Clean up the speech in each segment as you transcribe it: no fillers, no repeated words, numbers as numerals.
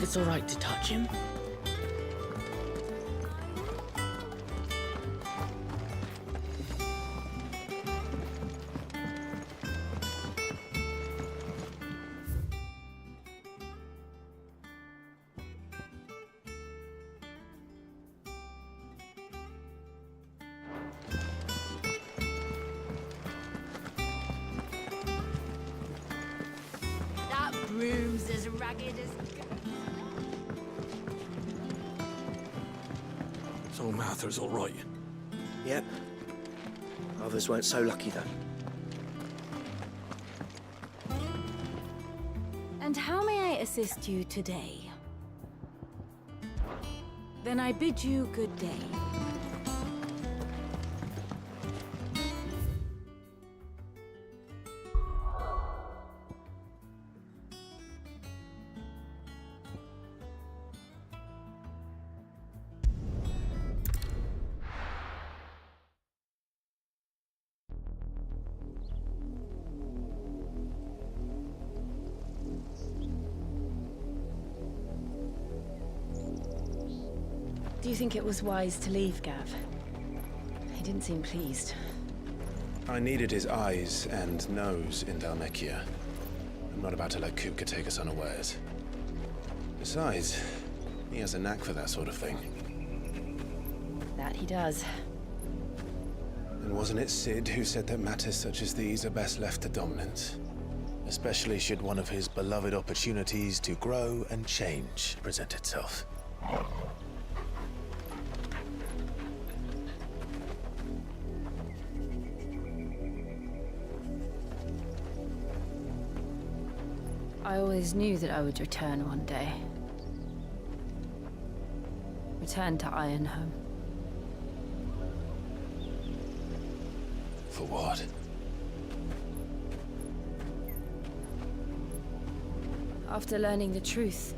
believe it's all right to touch him? That broom's as ragged as... So Martha's all right. Yep. Others weren't so lucky, though. And how may I assist you today? Then I bid you good day. Do you think it was wise to leave, Gav? He didn't seem pleased. I needed his eyes and nose in Dhalmekia. I'm not about to let Kupka take us unawares. Besides, he has a knack for that sort of thing. That he does. And wasn't it Sid who said that matters such as these are best left to dominance? Especially should one of his beloved opportunities to grow and change present itself. I always knew that I would return one day. Return to Ironhome. For what? After learning the truth,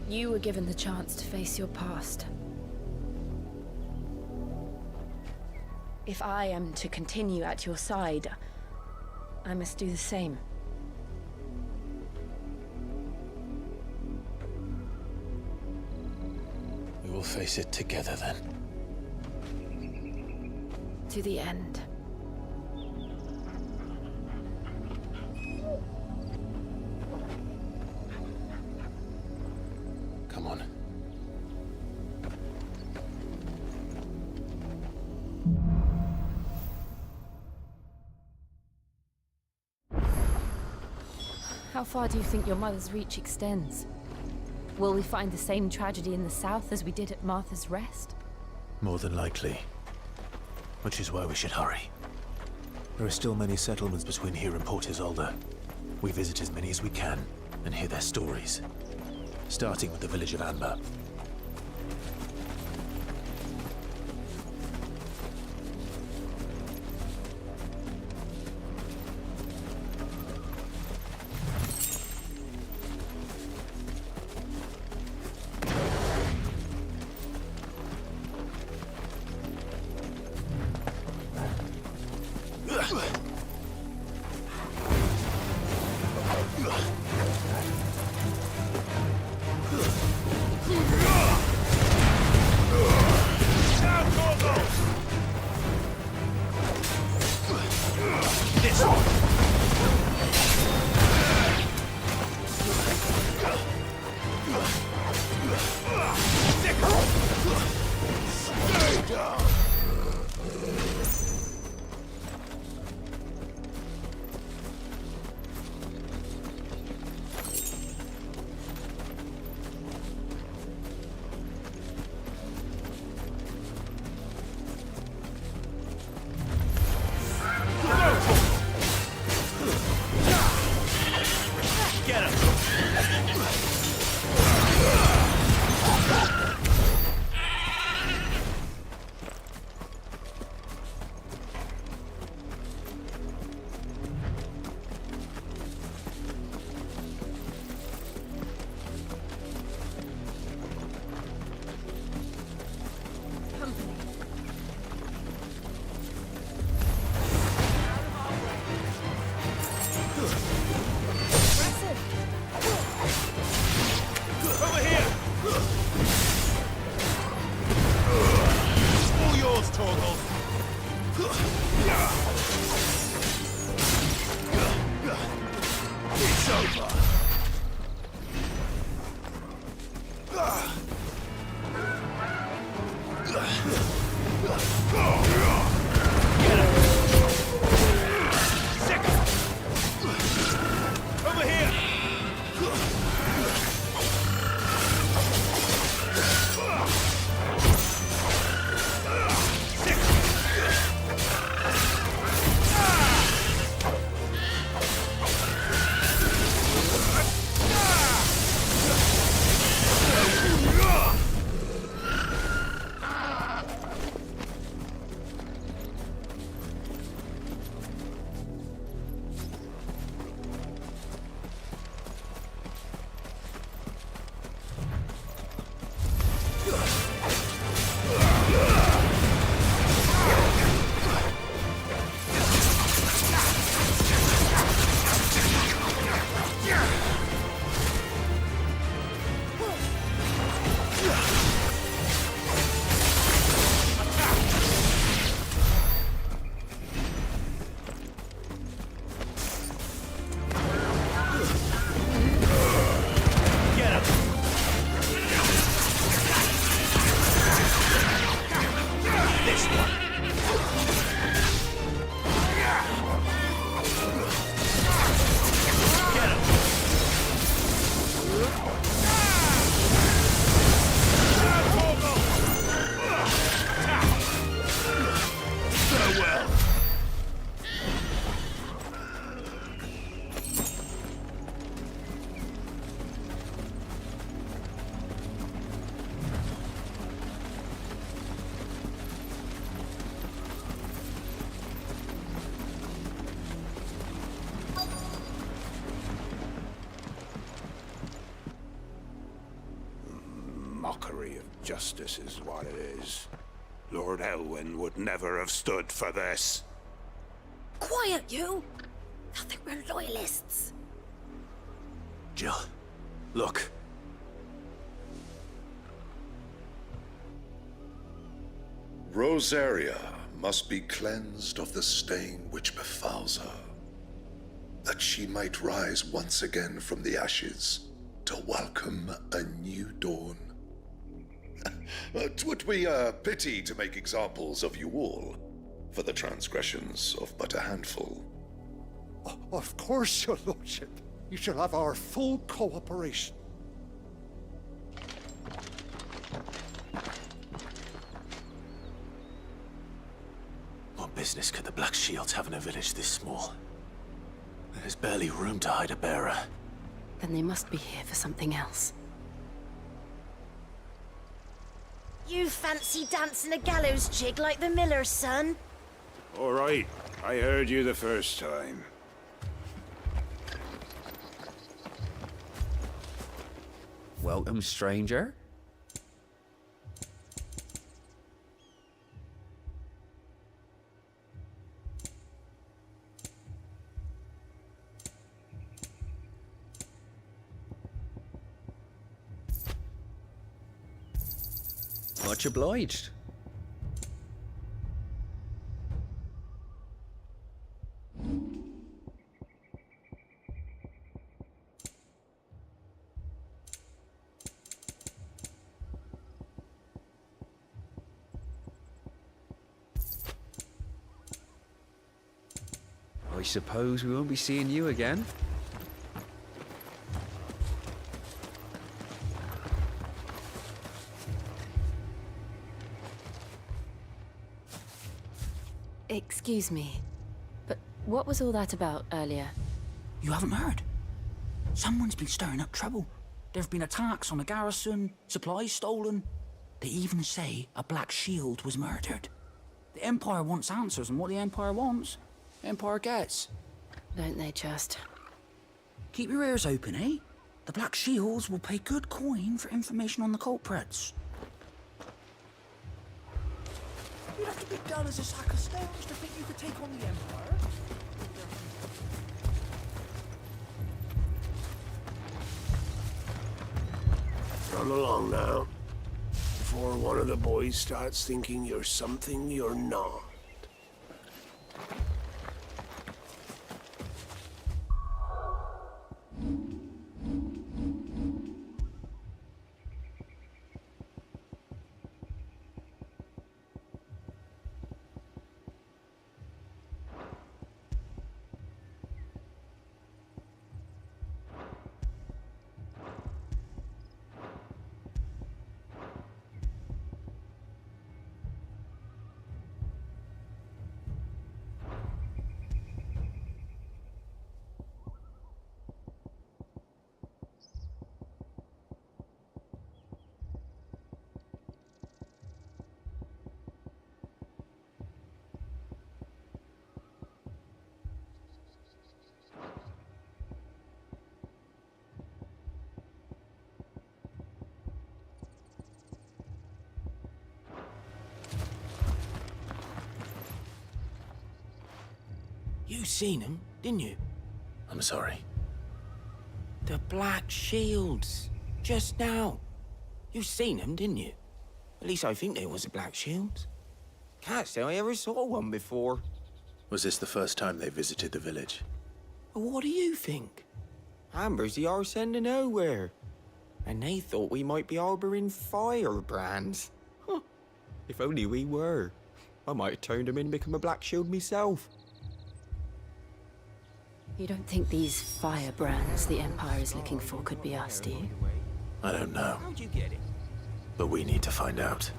you were given the chance to face your past. If I am to continue at your side, I must do the same. We will face it together then. To the end. Come on. How far do you think your mother's reach extends? Will we find the same tragedy in the south as we did at Martha's Rest? More than likely. Which is why we should hurry. There are still many settlements between here and Port Isolde. We visit as many as we can and hear their stories. Starting with the village of Amber. It's over. Over here! Mockery of justice is what it is. Lord Elwyn would never have stood for this. Quiet, you! Thought they were loyalists. Jill, look. Rosaria must be cleansed of the stain which befouls her, that she might rise once again from the ashes to welcome a new dawn. 'Twould be a pity to make examples of you all for the transgressions of but a handful. Of course, your lordship. You shall have our full cooperation. What business could the Black Shields have in a village this small? There's barely room to hide a bearer. Then they must be here for something else. You fancy dancing a gallows jig like the miller's son? All right, I heard you the first time. Welcome, stranger. Much obliged. I suppose we won't be seeing you again. Excuse me, but what was all that about earlier? You haven't heard? Someone's been stirring up trouble. There have been attacks on the garrison, supplies stolen. They even say a Black Shield was murdered. The Empire wants answers, and what the Empire wants, the Empire gets. Don't they just? Keep your ears open, eh? The Black Shields will pay good coin for information on the culprits. You'd have to be dull as a sack of stones to think you could take on the Empire. Run along now. before one of the boys starts thinking you're something you're not. You seen him, didn't you? I'm sorry. The Black Shields. Just now. You seen them, didn't you? At least I think there was a Black Shields. Can't say I ever saw one before. Was this the first time they visited the village? Well, what do you think? Amber's the arse end of nowhere. And they thought we might be harboring firebrands. Huh. If only we were. I might have turned them in and become a Black Shield myself. You don't think these firebrands the Empire is looking for could be us, do you? I don't know, How'd you get it? but we need to find out.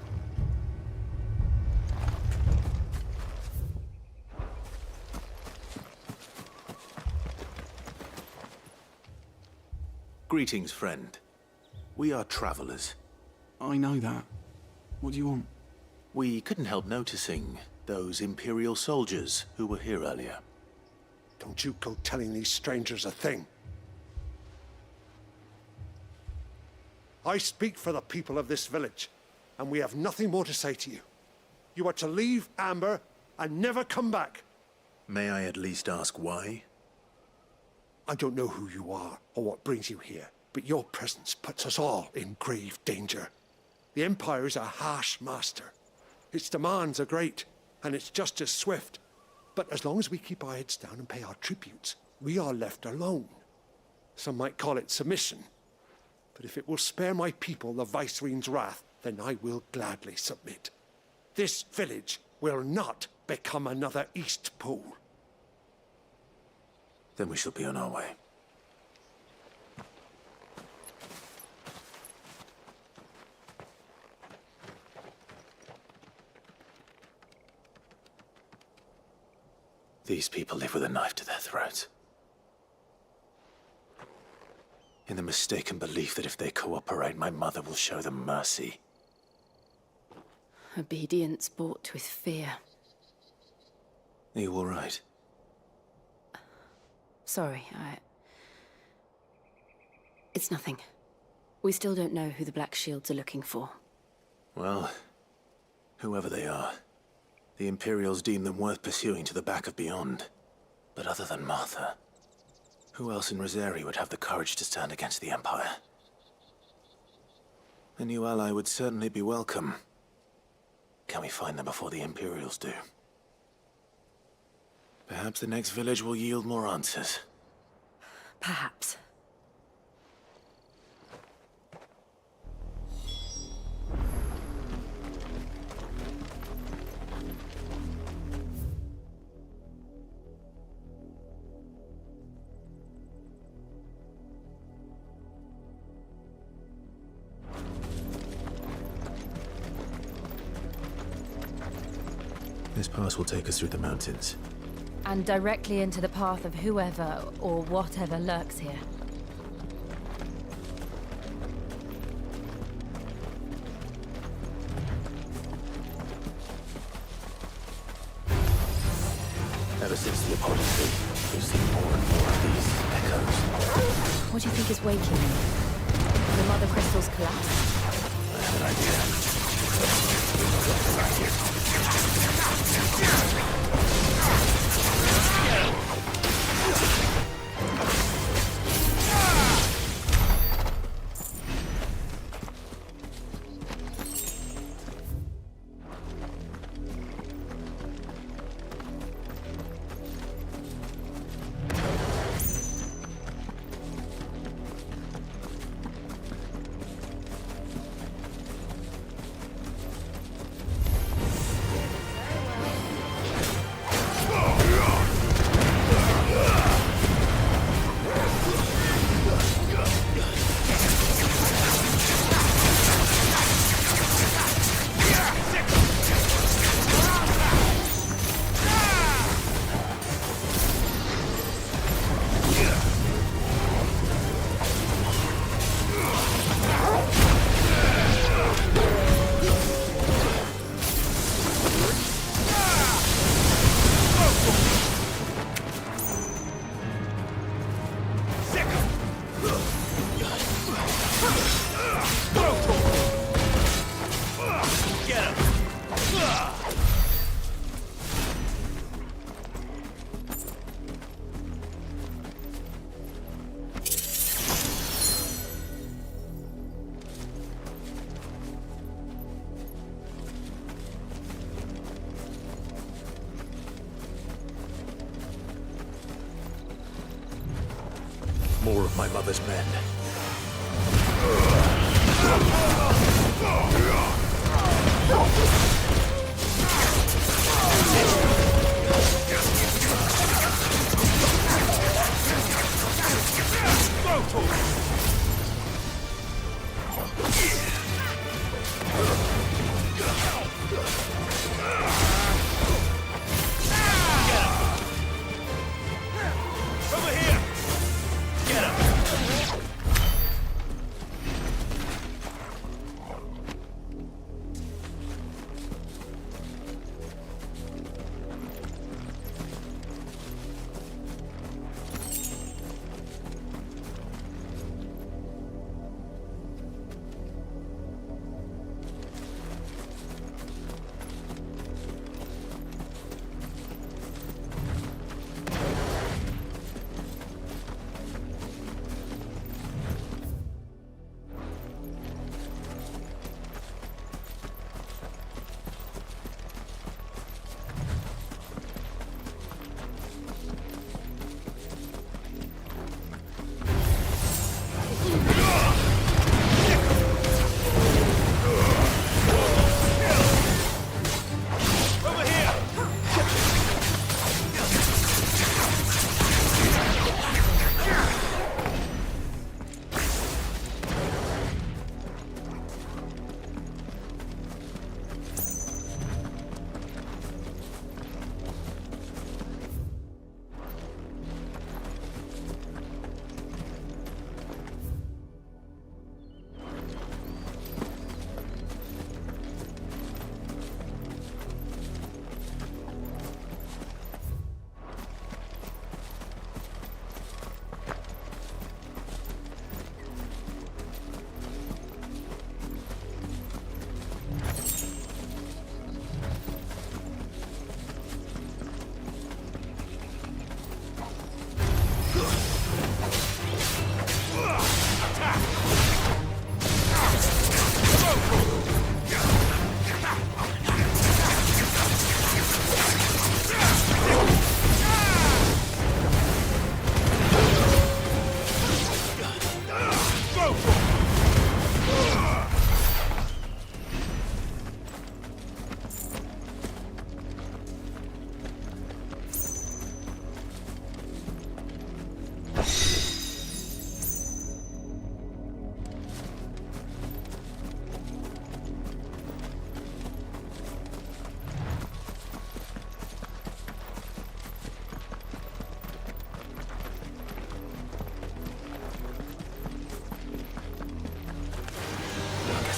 Greetings, friend. We are travelers. I know that. What do you want? We couldn't help noticing those Imperial soldiers who were here earlier. Don't you go telling these strangers a thing. I speak for the people of this village, and we have nothing more to say to you. You are to leave Amber and never come back. May I at least ask why? I don't know who you are or what brings you here, but your presence puts us all in grave danger. The Empire is a harsh master. Its demands are great, and its justice swift. But as long as we keep our heads down and pay our tributes, we are left alone. Some might call it submission. But if it will spare my people the Viceroy's wrath, then I will gladly submit. This village will not become another Eastpool. Then we shall be on our way. These people live with a knife to their throats. In the mistaken belief that if they cooperate, my mother will show them mercy. Obedience bought with fear. Are you all right? Sorry, It's nothing. We still don't know who the Black Shields are looking for. Well, whoever they are, the Imperials deem them worth pursuing to the back of beyond. But other than Martha, who else in Rosari would have the courage to stand against the Empire? A new ally would certainly be welcome. Can we find them before the Imperials do? Perhaps the next village will yield more answers. Perhaps. This pass will take us through the mountains. And directly into the path of whoever or whatever lurks here. Ever since the Apocalypse, we've seen more and more of these echoes. What do you think is waking them? The Mother Crystal's collapse? I have an idea. more of my mother's men.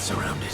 Surrounded.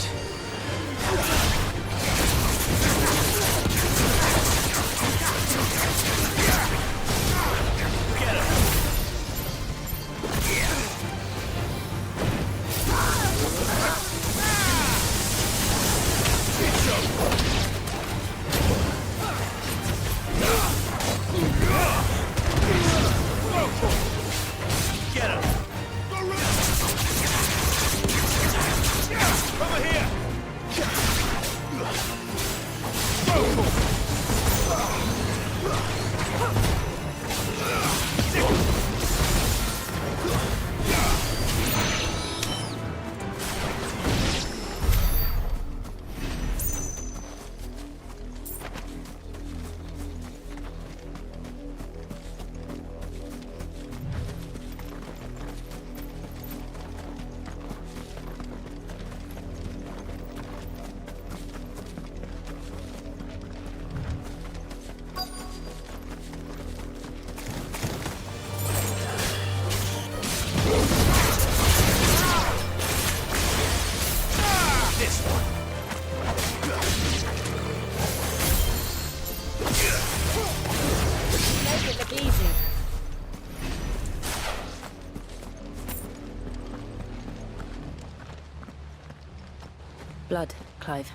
Blood, Clive.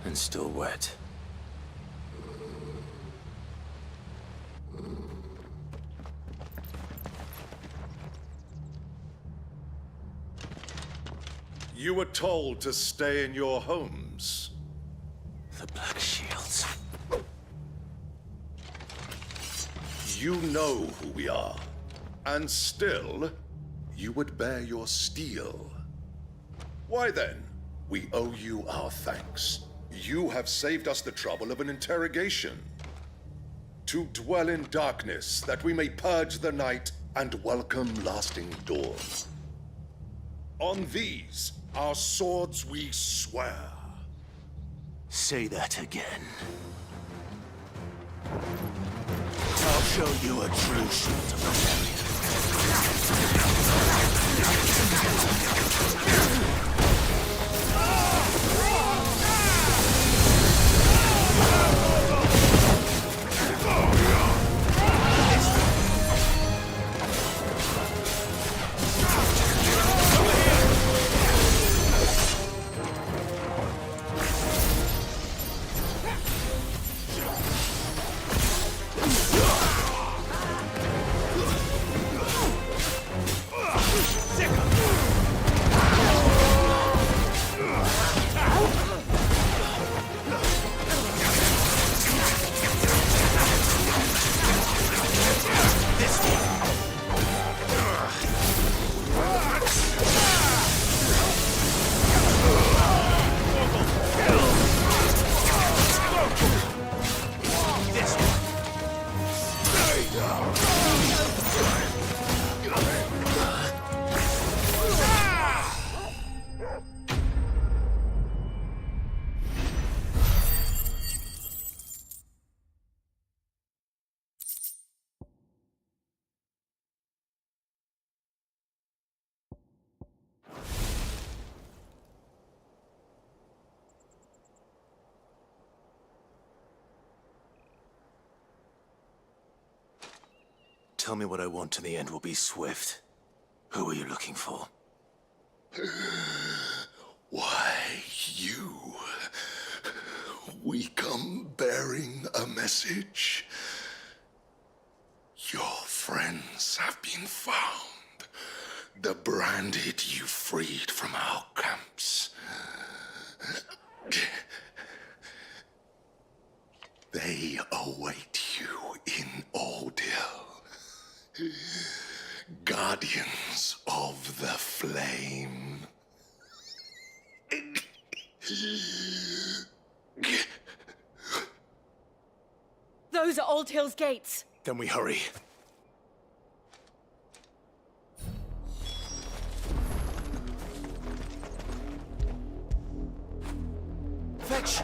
And still wet. You were told to stay in your homes. The Black Shields. You know who we are, and still, you would bear your steel. Why then, we owe you our thanks. You have saved us the trouble of an interrogation. To dwell in darkness, that we may purge the night and welcome lasting dawn. On these, our swords we swear. Say that again. I'll show you a true shield of rebellion. Tell me what I want and the end will be swift. Who are you looking for? Why, you. We come bearing a message. Your friends have been found. The branded you freed from our camps. They await you in Ordeal. Guardians of the Flame. Those are Old Hill's gates. Then we hurry. Fetch!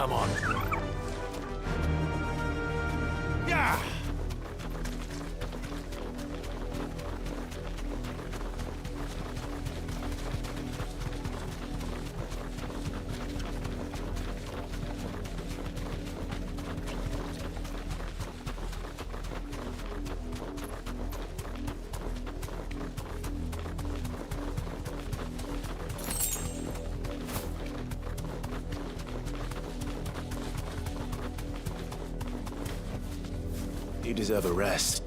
Come on. Yeah! You deserve a rest.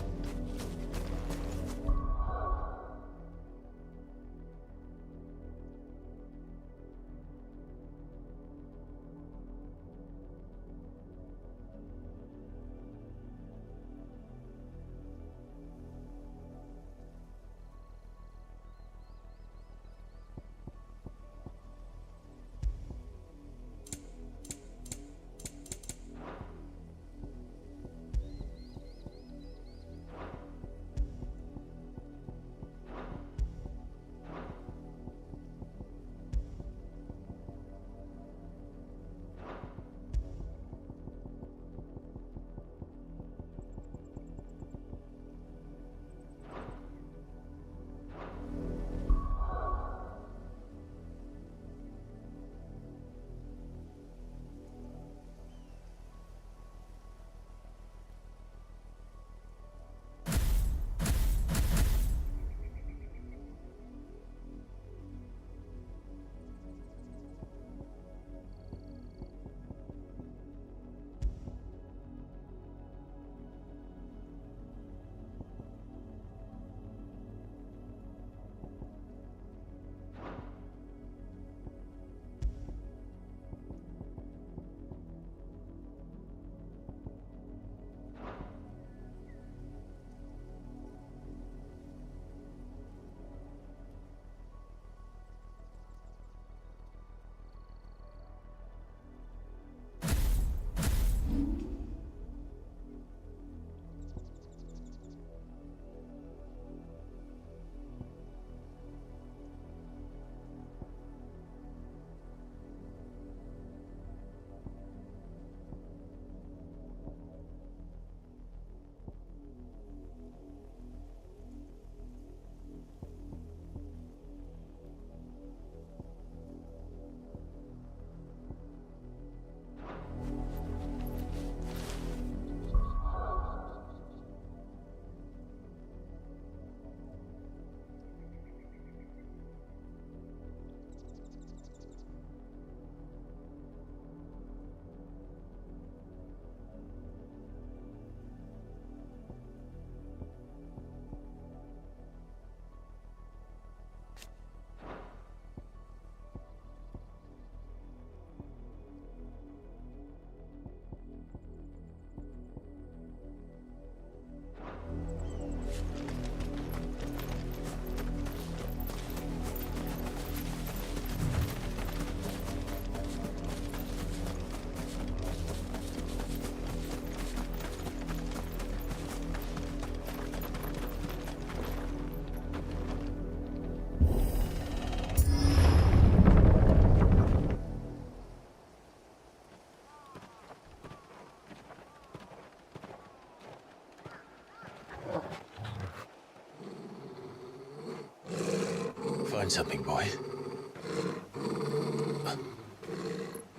Find something, boy.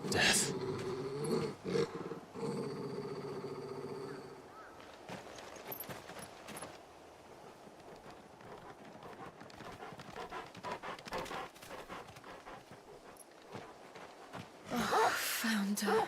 Death. Found her.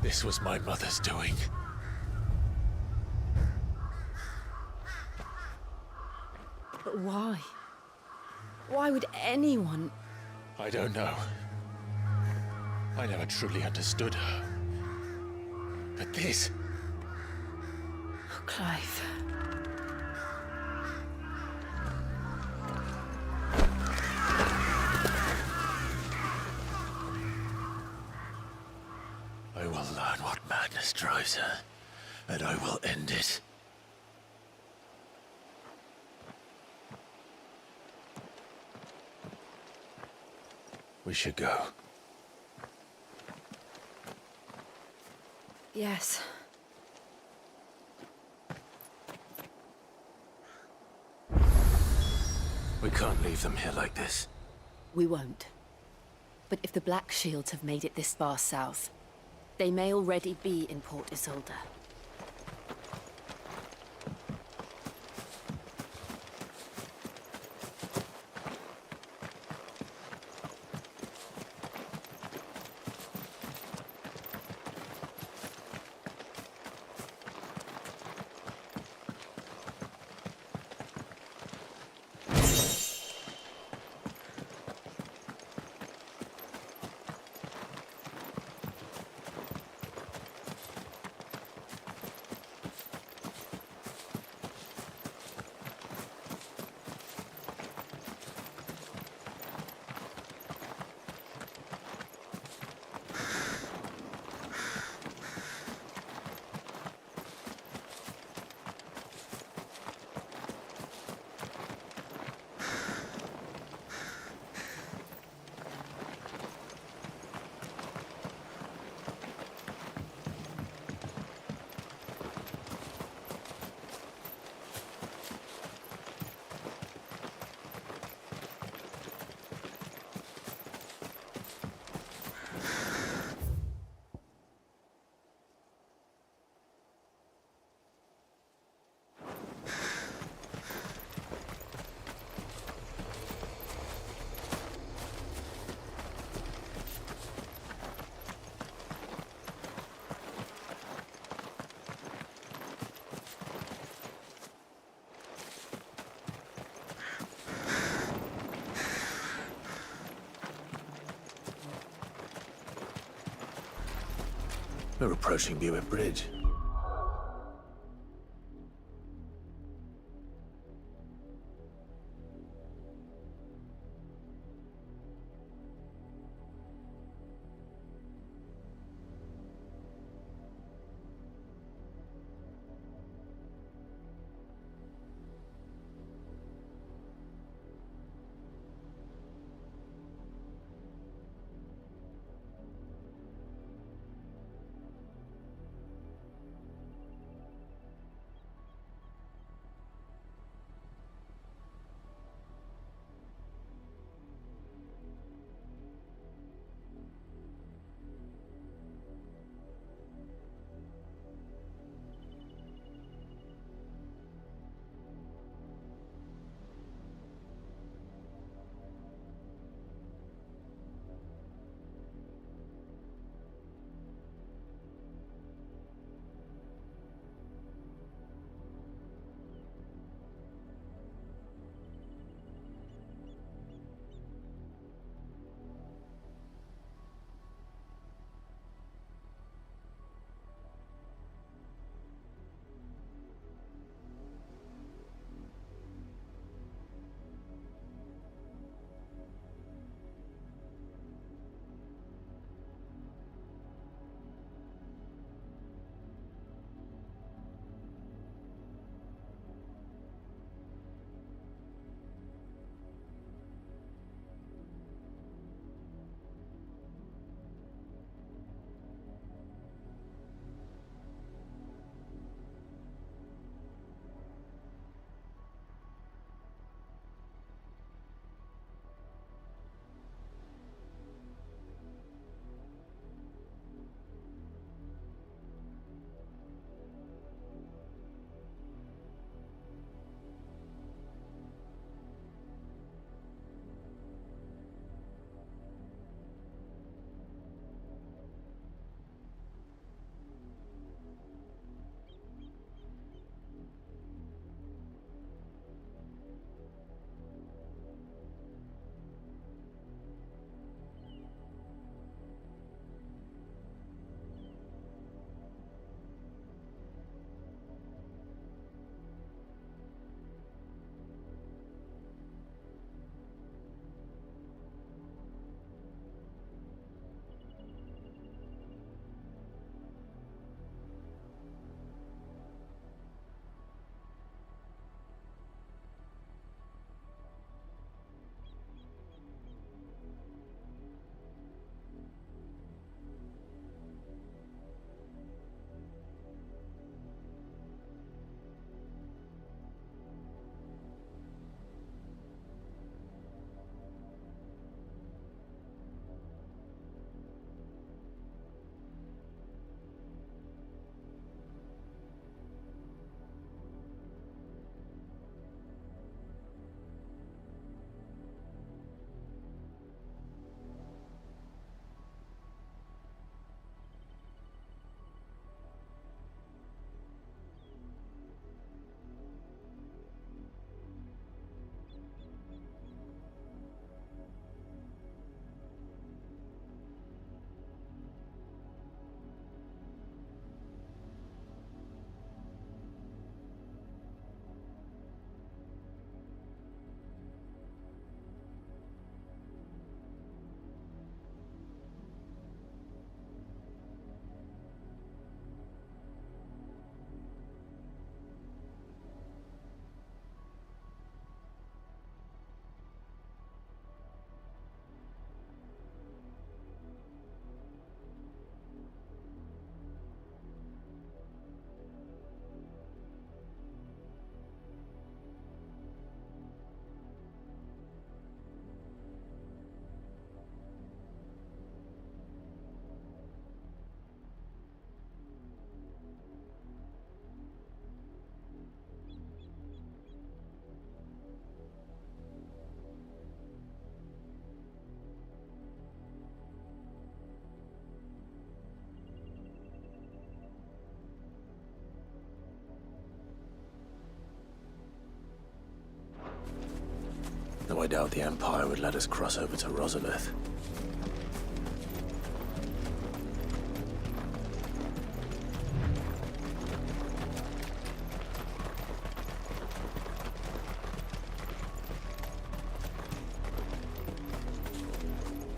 This was my mother's doing. But why? Why would anyone... I don't know. I never truly understood her. But this... Oh, Clive. I will learn what madness drives her, and I will end it. We should go. Yes. We can't leave them here like this. We won't. But if the Black Shields have made it this far south, they may already be in Port Isolde. We're approaching Buick Bridge. Though I doubt the Empire would let us cross over to Rosalith.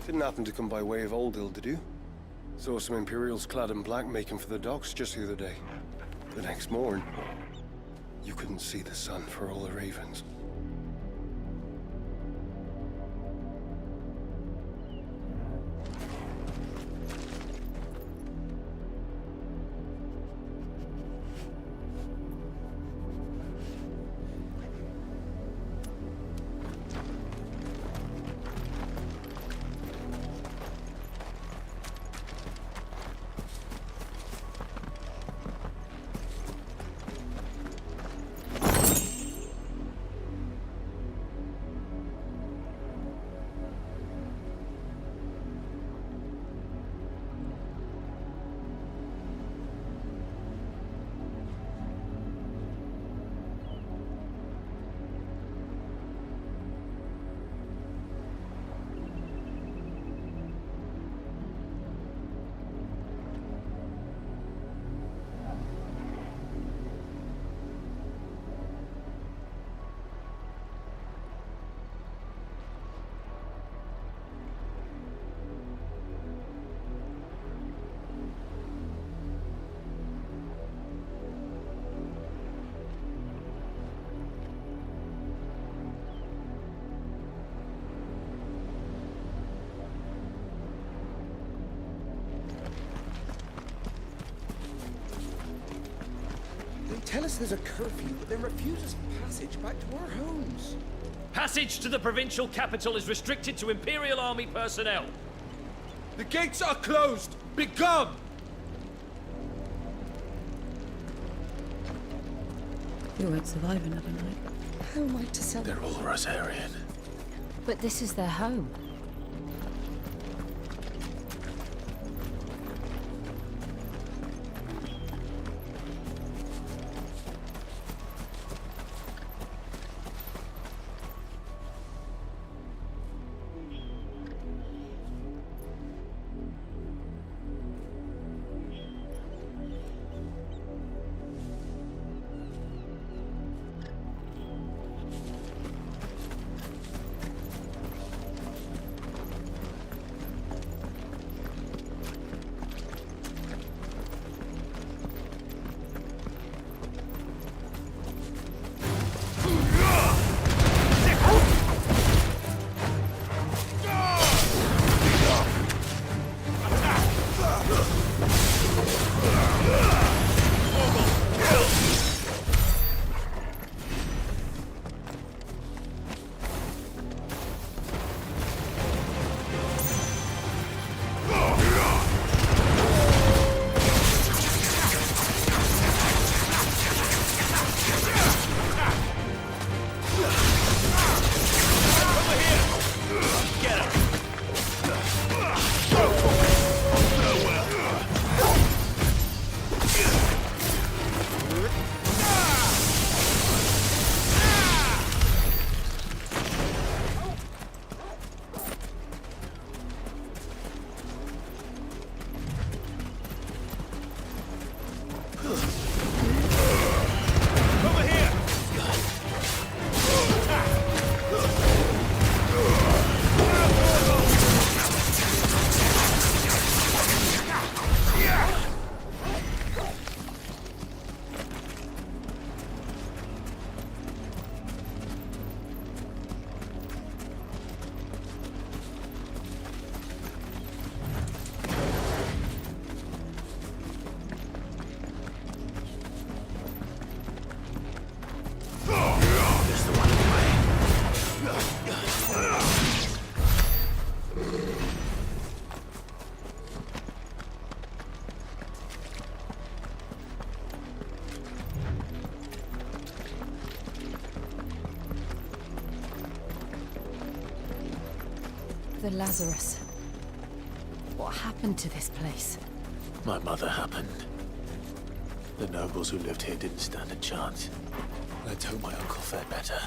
Didn't happen to come by way of Oldhill, did you? Saw some Imperials clad in black making for the docks just the other day. The next morn, you couldn't see the sun for all the ravens. Tell us there's a curfew, but then refuse us passage back to our homes. Passage to the provincial capital is restricted to Imperial Army personnel. The gates are closed! Begone! You won't survive another night. How am I to celebrate? They're all Rosarian. But this is their home. The Lazarus. What happened to this place? My mother happened. The nobles who lived here didn't stand a chance. Let's hope my uncle fared better.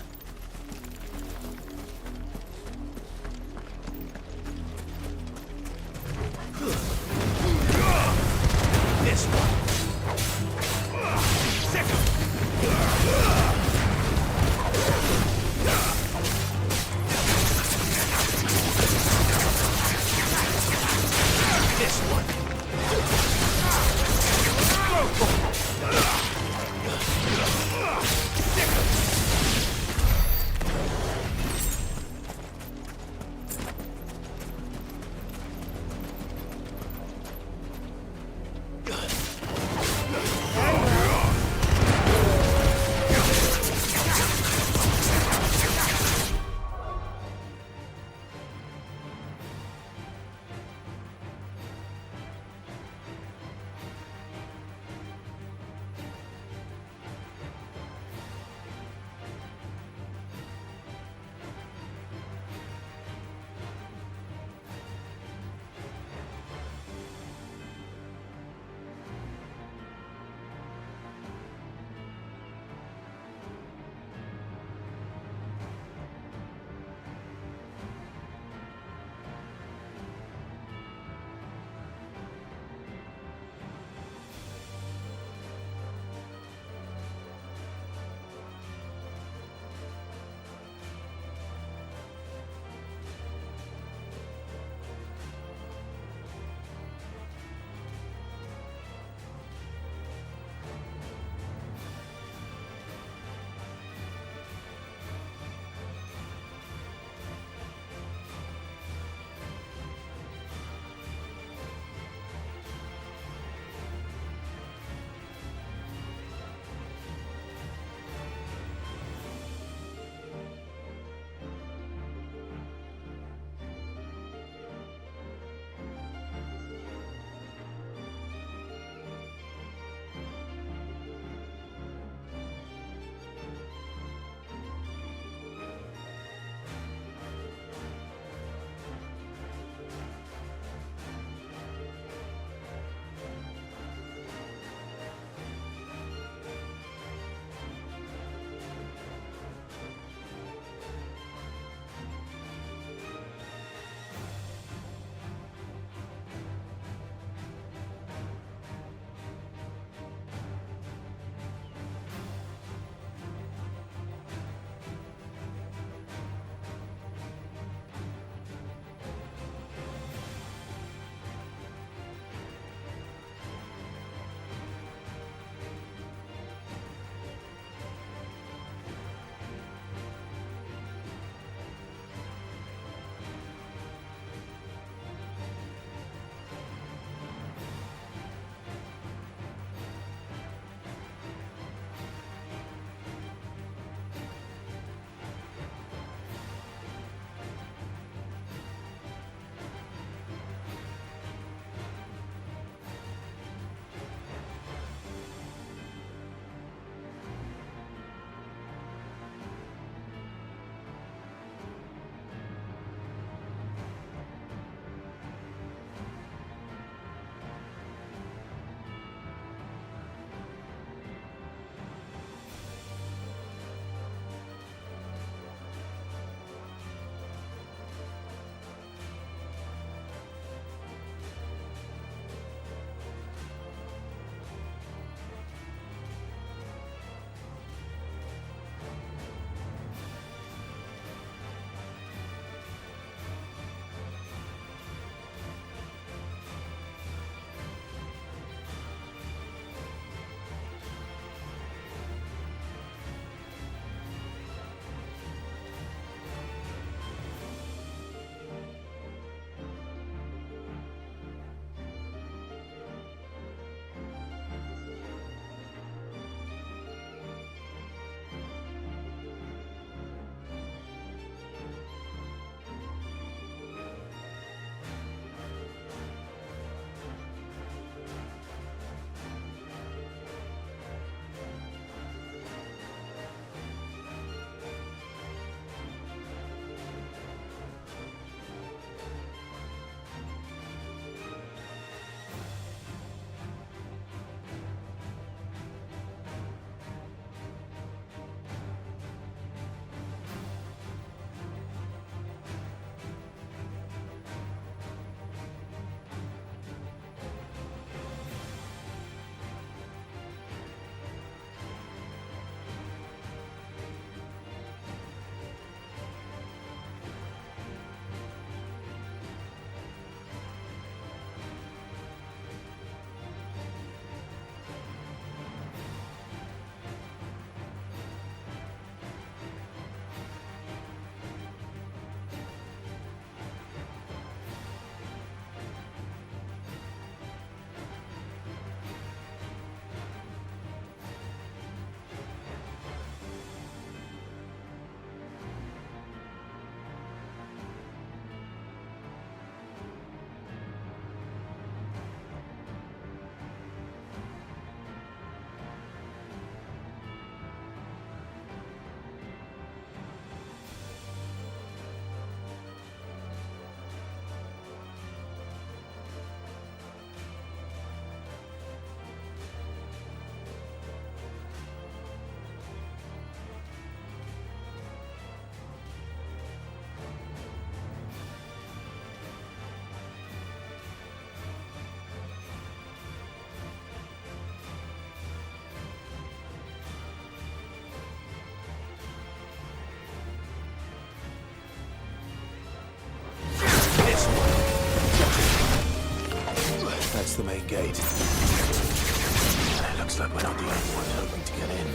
the main gate. It looks like we're not the only ones hoping to get in.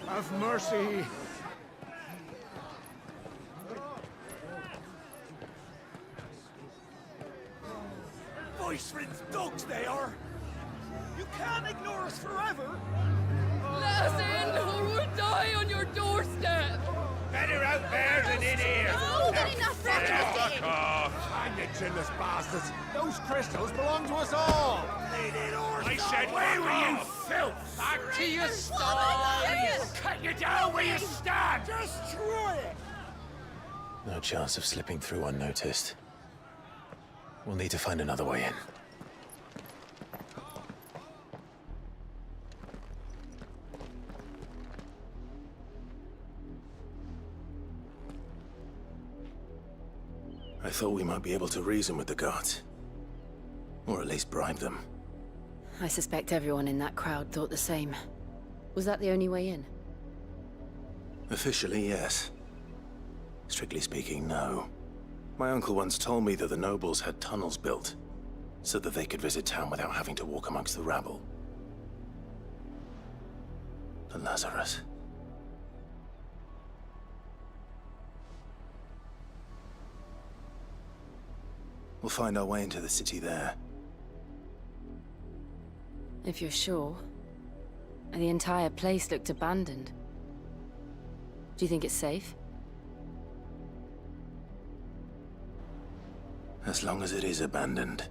Have mercy. Voice-rinsed dogs they are! You can't ignore us forever! Let us in, or we'll die on your doorstep! Better out there than in here. Oh, good enough for Fuck off. Hang it, chinless bastards! Those crystals belong to us all! I said, where were you, filth? Back to your sties! Cut you down where you stand! Just try it! No chance of slipping through unnoticed. We'll need to find another way in. I thought we might be able to reason with the guards. Or at least bribe them. I suspect everyone in that crowd thought the same. Was that the only way in? Officially, yes. Strictly speaking, no. My uncle once told me that the nobles had tunnels built, so that they could visit town without having to walk amongst the rabble. The Lazarus. We'll find our way into the city there. If you're sure. The entire place looked abandoned. Do you think it's safe? As long as it is abandoned.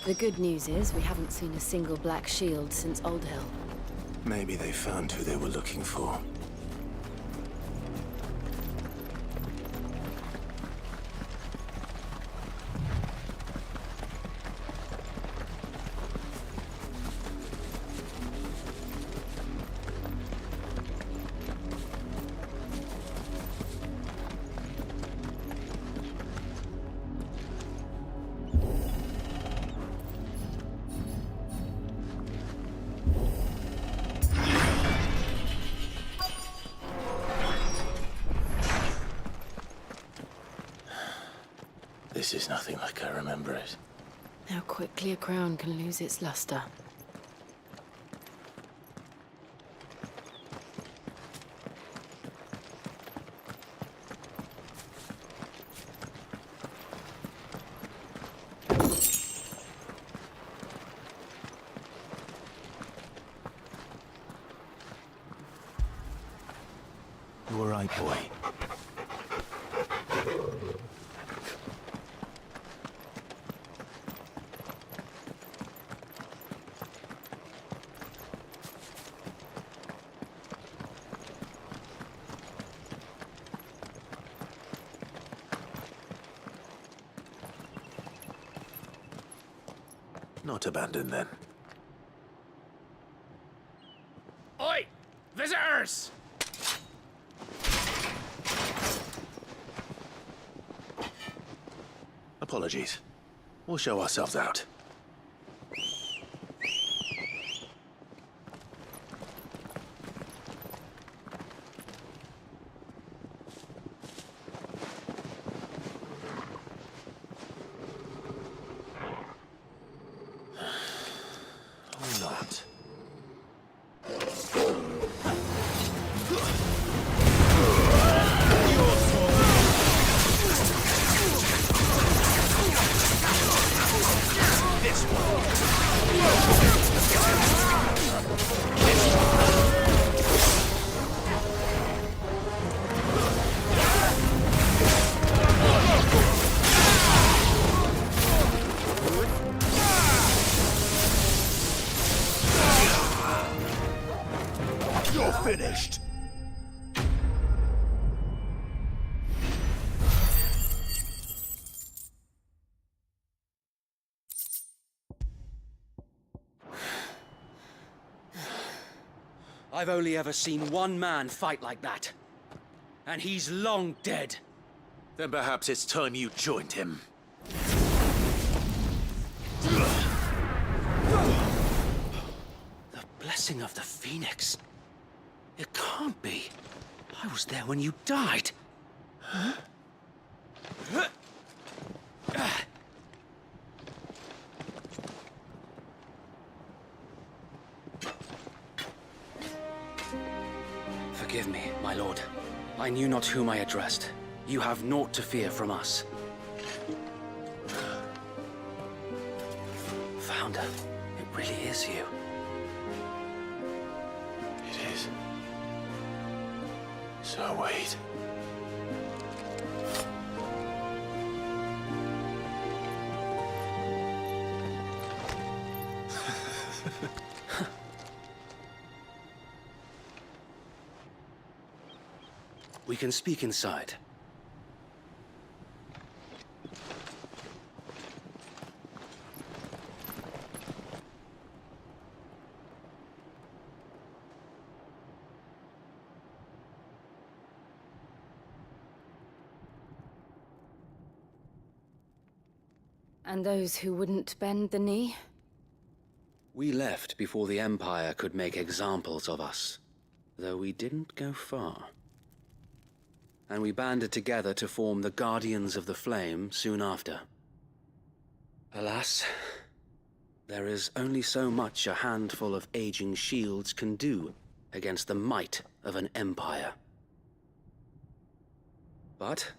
The good news is we haven't seen a single black shield since Old Hill. Maybe they found who they were looking for. This is nothing like I remember it. How quickly a crown can lose its luster. You all right, boy? Not abandoned, then. Oi! Visitors! Apologies. We'll show ourselves out. Or not. You're finished. I've only ever seen one man fight like that. And he's long dead. Then perhaps it's time you joined him. The blessing of the Phoenix. It can't be. I was there when you died. Huh? Forgive me, my lord. I knew not whom I addressed. You have naught to fear from us. Founder, it really is you. It is. So wait. We can speak inside. And those who wouldn't bend the knee? We left before the Empire could make examples of us, though we didn't go far. And we banded together to form the Guardians of the Flame soon after. Alas, there is only so much a handful of aging shields can do against the might of an empire. But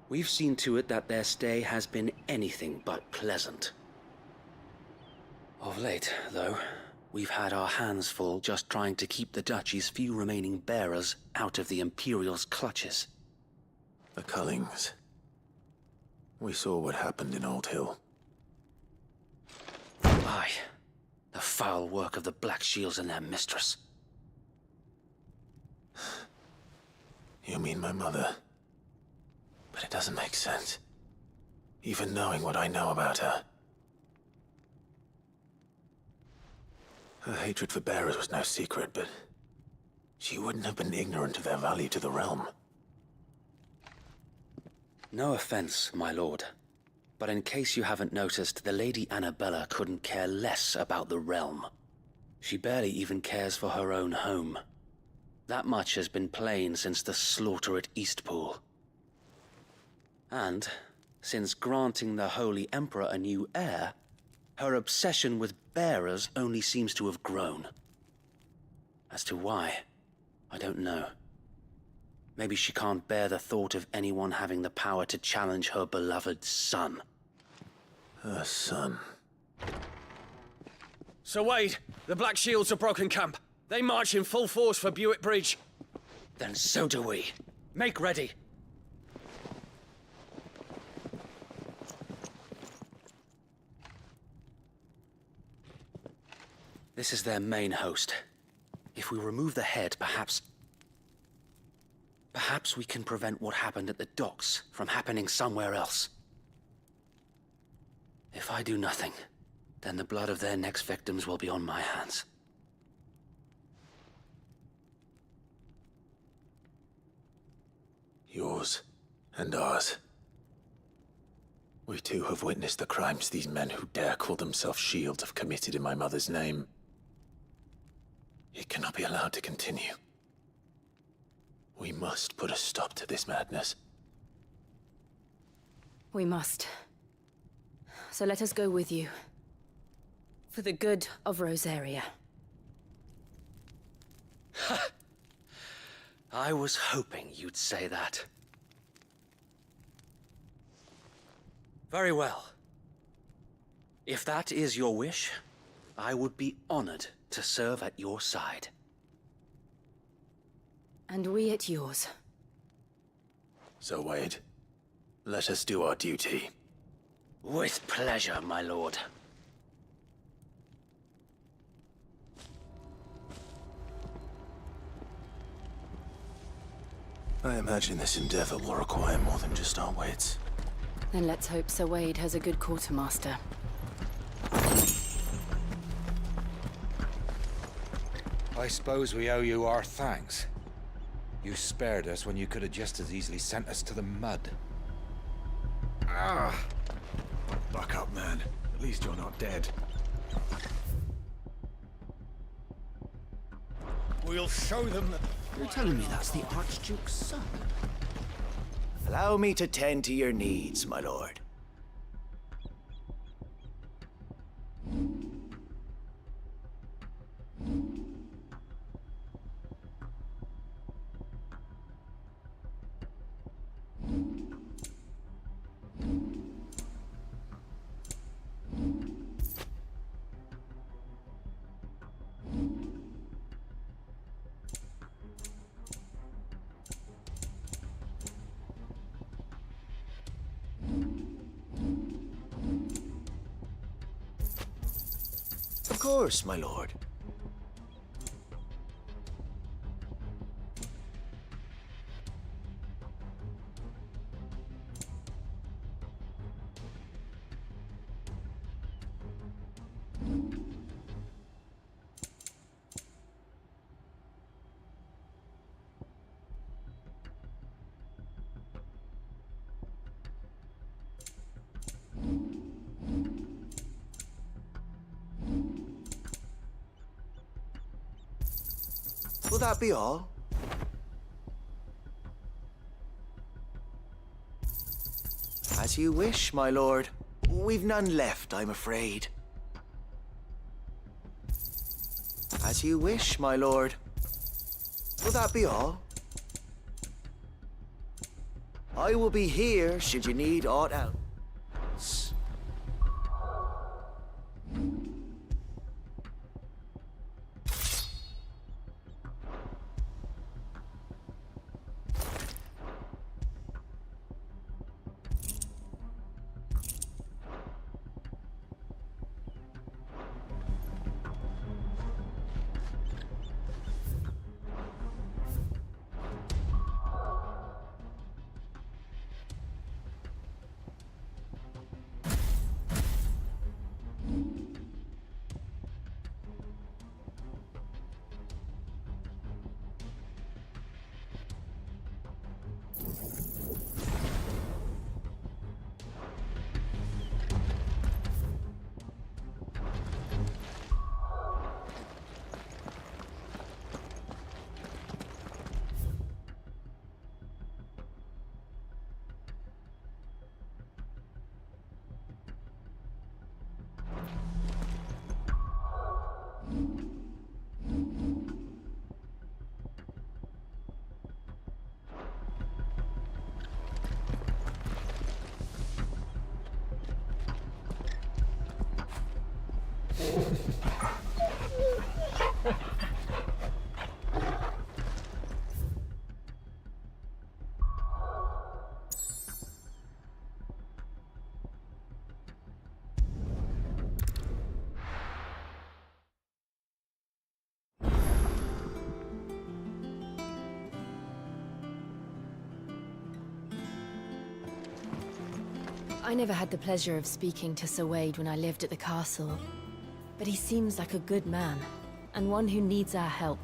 we've seen to it that their stay has been anything but pleasant. Of late, though, we've had our hands full just trying to keep the Duchy's few remaining bearers out of the Imperial's clutches. The Cullings. We saw what happened in Old Hill. Aye, the foul work of the Black Shields and their mistress. You mean my mother? But it doesn't make sense. Even knowing what I know about her. Her hatred for bearers was no secret, but she wouldn't have been ignorant of their value to the realm. No offense, my lord, but in case you haven't noticed, the Lady Annabella couldn't care less about the realm. She barely even cares for her own home. That much has been plain since the slaughter at Eastpool. And Since granting the Holy Emperor a new heir, her obsession with bearers only seems to have grown. As to why, I don't know. Maybe she can't bear the thought of anyone having the power to challenge her beloved son. Her son. Sir Wade, the Black Shields have broken camp. They march in full force for Buick Bridge. Then so do we. Make ready. This is their main host. If we remove the head, perhaps we can prevent what happened at the docks from happening somewhere else. If I do nothing, then the blood of their next victims will be on my hands. Yours and ours. We too have witnessed the crimes these men who dare call themselves Shields have committed in my mother's name. It cannot be allowed to continue. We must put a stop to this madness. We must. So let us go with you. For the good of Rosaria. I was hoping you'd say that. Very well. If that is your wish, I would be honored to serve at your side. And we at yours. So, Wade, let us do our duty. With pleasure, my lord. I imagine this endeavor will require more than just our wits. Then let's hope Sir Wade has a good quartermaster. I suppose we owe you our thanks. You spared us when you could have just as easily sent us to the mud. Ah! Buck up, man. At least you're not dead. We'll show them that... You're telling me that's the Archduke's son? Allow me to tend to your needs, my lord. Of course, my lord. Will that be all? As you wish, my lord. We've none left, I'm afraid. As you wish, my lord. Will that be all? I will be here should you need aught else. I never had the pleasure of speaking to Sir Wade when I lived at the castle, but he seems like a good man, and one who needs our help.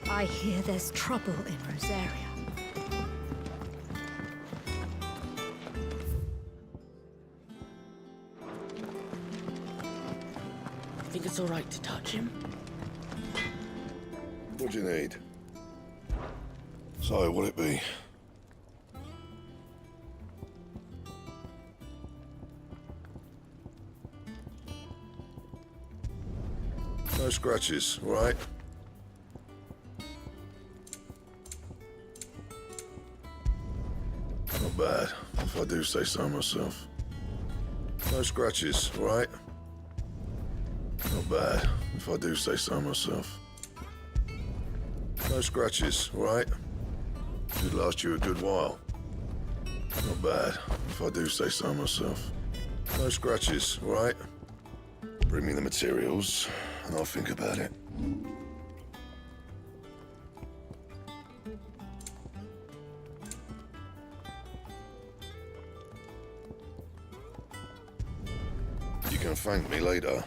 I hear there's trouble in Rosaria. Think it's all right to touch him? What do you need? So, what'll it be? No scratches, all right? Not bad, if I do say so myself. No scratches, all right? Not bad, if I do say so myself. No scratches, all right? Should last you a good while. Not bad, if I do say so myself. No scratches, all right? Bring me the materials, and I'll think about it. You can thank me later.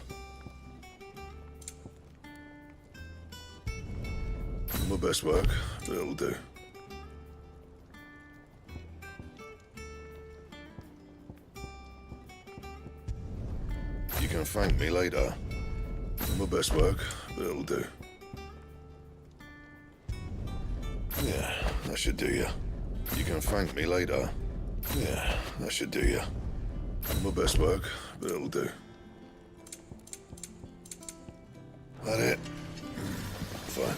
My best work, but it'll do. You can thank me later. My best work, but it'll do. Yeah, that should do you. You can thank me later. Yeah, that should do you. My best work, but it'll do. That it? Fine.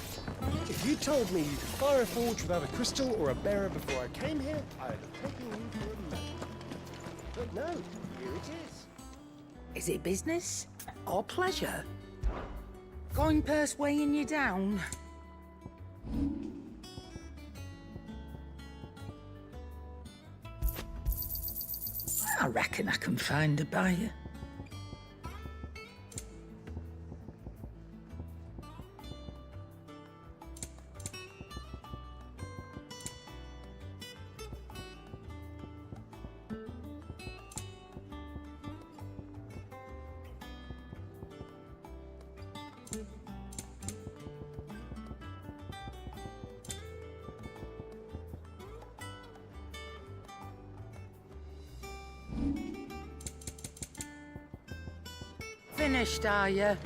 If you told me you could fire a forge without a crystal or a bearer before I came here, I'd have taken you for a man. But no, here it is. Is it business or pleasure? Going purse weighing you down? I reckon I can find a buyer. Finished, are you?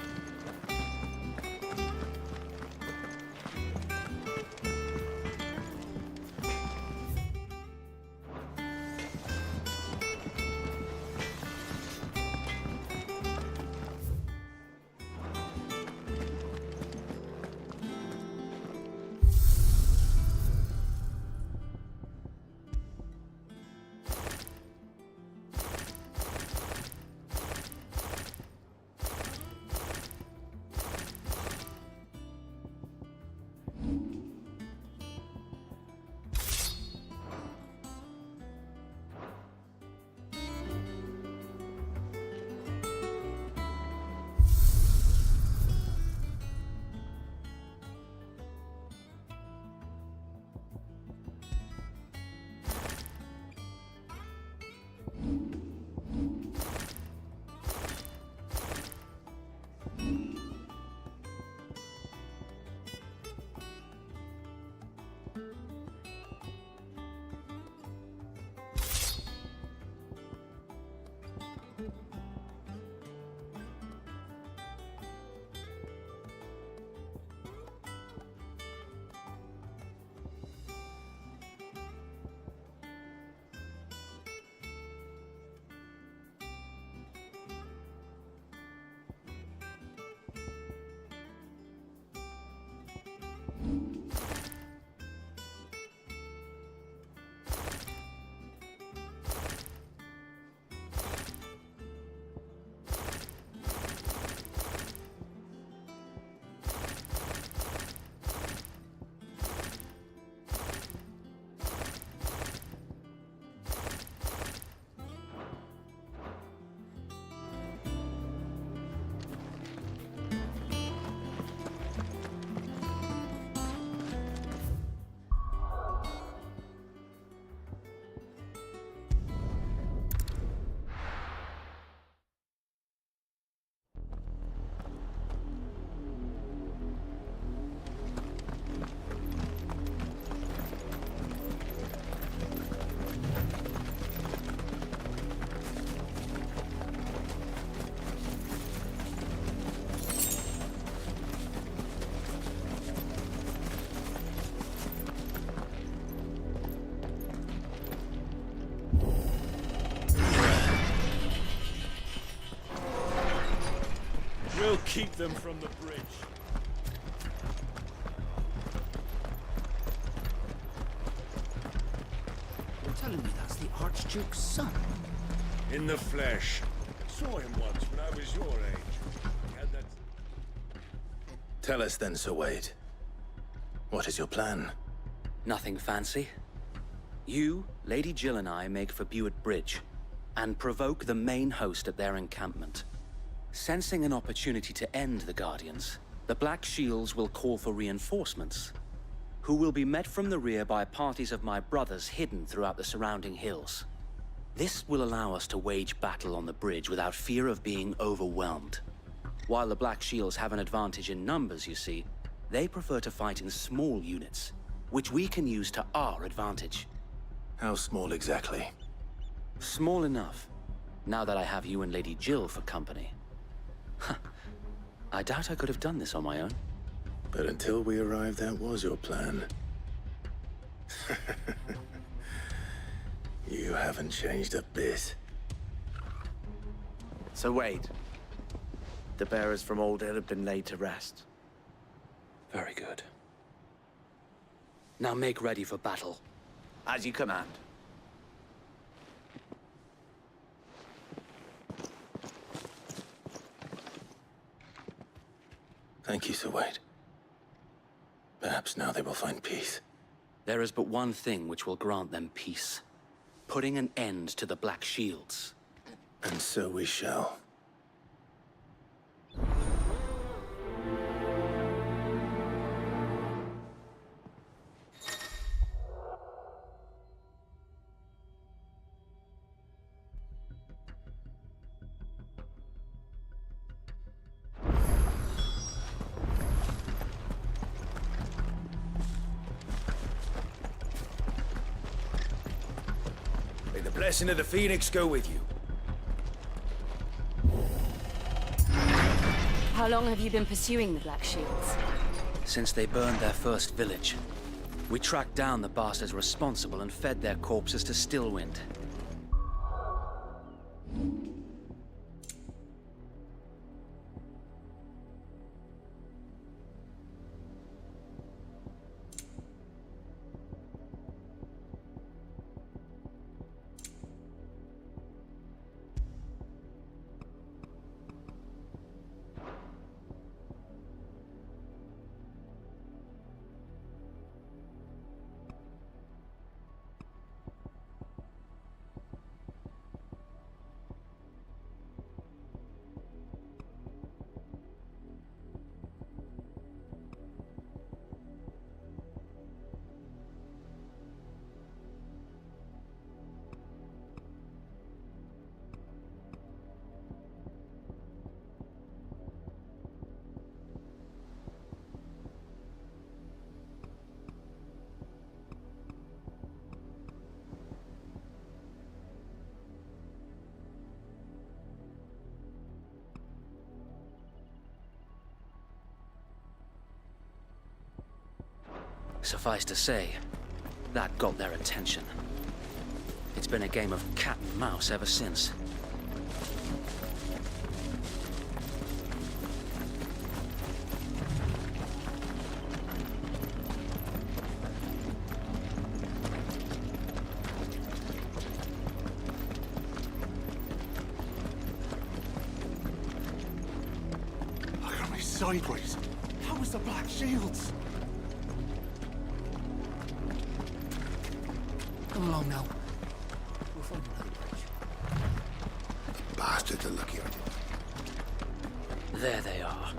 We'll keep them from the bridge. You're telling me that's the Archduke's son? In the flesh. Saw him once when I was your age. He had that... Tell us then, Sir Wade. What is your plan? Nothing fancy. You, Lady Jill and I make for Buett Bridge, and provoke the main host at their encampment. Sensing an opportunity to end the Guardians, the Black Shields will call for reinforcements, who will be met from the rear by parties of my brothers hidden throughout the surrounding hills. This will allow us to wage battle on the bridge without fear of being overwhelmed. While the Black Shields have an advantage in numbers, you see, they prefer to fight in small units, which we can use to our advantage. How small exactly? Small enough, now that I have you and Lady Jill for company. I doubt I could have done this on my own. But until we arrived, that was your plan. You haven't changed a bit. So Wade, the bearers from Old Hill have been laid to rest. Very good. Now make ready for battle. As you command. Thank you, Sir Wade. Perhaps now they will find peace. There is but one thing which will grant them peace. Putting an end to the Black Shields. And so we shall. May the blessing of the Phoenix go with you. How long have you been pursuing the Black Shields? Since they burned their first village. We tracked down the bastards responsible and fed their corpses to Stillwind. Suffice to say, that got their attention. It's been a game of cat and mouse ever since. Look at me sideways. How was the Black Shields? Come along now. We'll find another bridge. Bastards are lucky I didn't. There they are.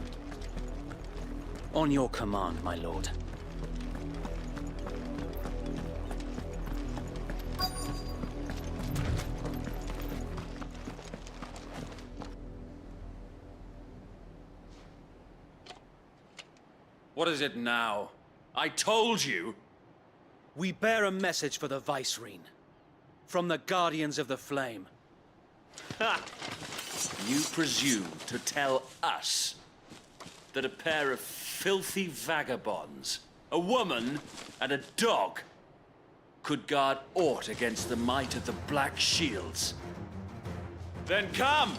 On your command, my lord. What is it now? I told you! We bear a message for the Vicereine. From the Guardians of the Flame. Ha! You presume to tell us that a pair of filthy vagabonds, a woman and a dog, could guard aught against the might of the Black Shields? Then come!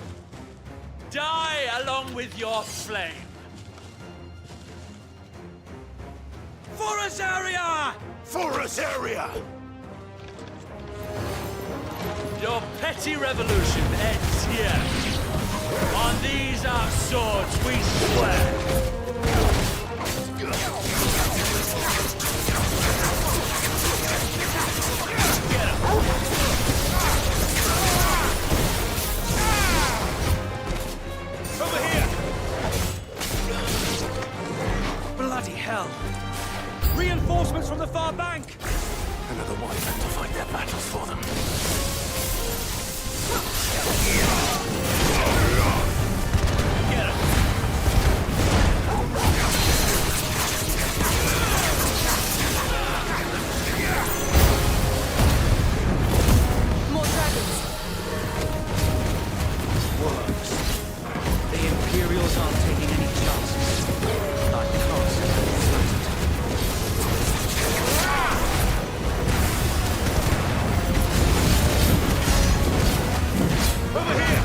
Die along with your flame. For Azaria! For Azaria! Your petty revolution ends here. On these our swords we swear. Over here! Bloody hell! Reinforcements from the far bank! Another wyvern to fight their battles for them. More dragons! Works. The Imperials aren't taking any chances. Like Carson and Flattered. Over here!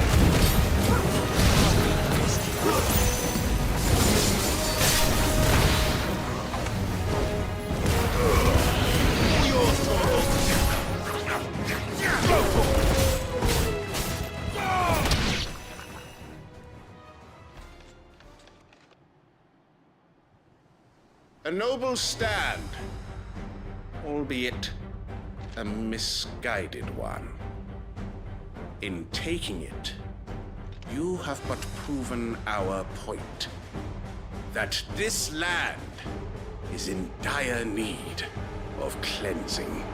A noble stand, albeit a misguided one. In taking it, you have but proven our point. That this land is in dire need of cleansing.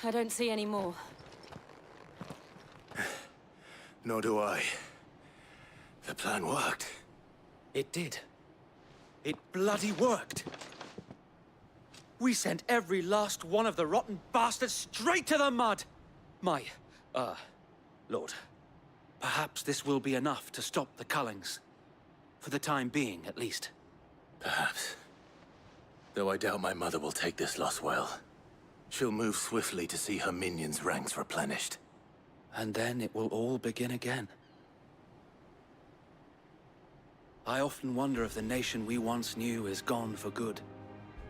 I don't see any more. Nor do I. The plan worked. It did. It bloody worked. We sent every last one of the rotten bastards straight to the mud! Lord, perhaps this will be enough to stop the Cullings. For the time being, at least. Perhaps. Though I doubt my mother will take this loss well. She'll move swiftly to see her minions' ranks replenished. And then it will all begin again. I often wonder if the nation we once knew is gone for good.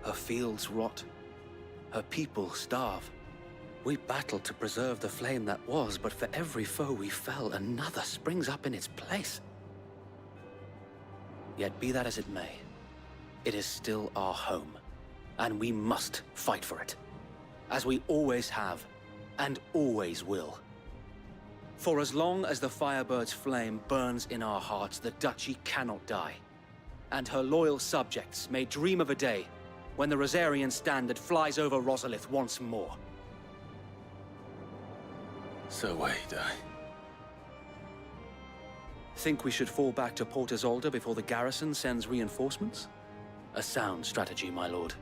Her fields rot. Her people starve. We battled to preserve the flame that was, but for every foe we fell, another springs up in its place. Yet be that as it may, it is still our home, and we must fight for it. As we always have, and always will. For as long as the Firebird's flame burns in our hearts, the Duchy cannot die. And her loyal subjects may dream of a day when the Rosarian standard flies over Rosalith once more. So wait, Think we should fall back to Port Isolde before the garrison sends reinforcements? A sound strategy, my lord.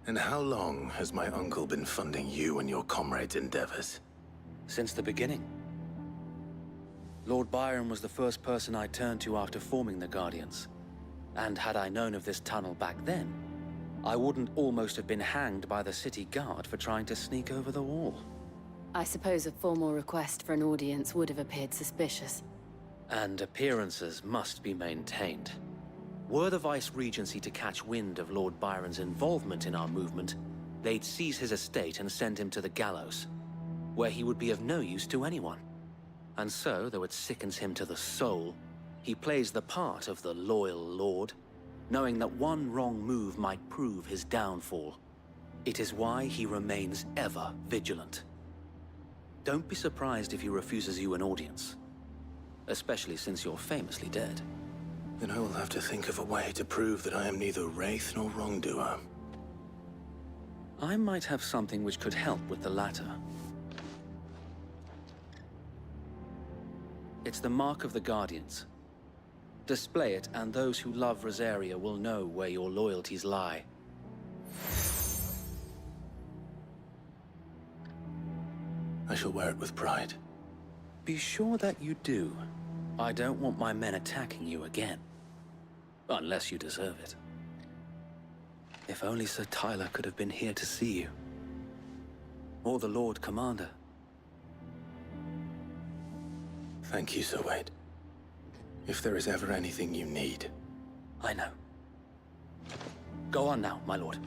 And how long has my uncle been funding you and your comrades' endeavors? Since the beginning. Lord Byron was the first person I turned to after forming the Guardians. And had I known of this tunnel back then, I wouldn't almost have been hanged by the city guard for trying to sneak over the wall. I suppose a formal request for an audience would have appeared suspicious. And appearances must be maintained. Were the Vice-Regency to catch wind of Lord Byron's involvement in our movement, they'd seize his estate and send him to the gallows, where he would be of no use to anyone. And so, though it sickens him to the soul, he plays the part of the loyal lord, knowing that one wrong move might prove his downfall. It is why he remains ever vigilant. Don't be surprised if he refuses you an audience, especially since you're famously dead. Then I will have to think of a way to prove that I am neither wraith nor wrongdoer. I might have something which could help with the latter. It's the mark of the Guardians. Display it, and those who love Rosaria will know where your loyalties lie. I shall wear it with pride. Be sure that you do. I don't want my men attacking you again. Unless you deserve it. If only Sir Tyler could have been here to see you. Or the Lord Commander. Thank you, Sir Wade. If there is ever anything you need. I know. Go on now, my lord.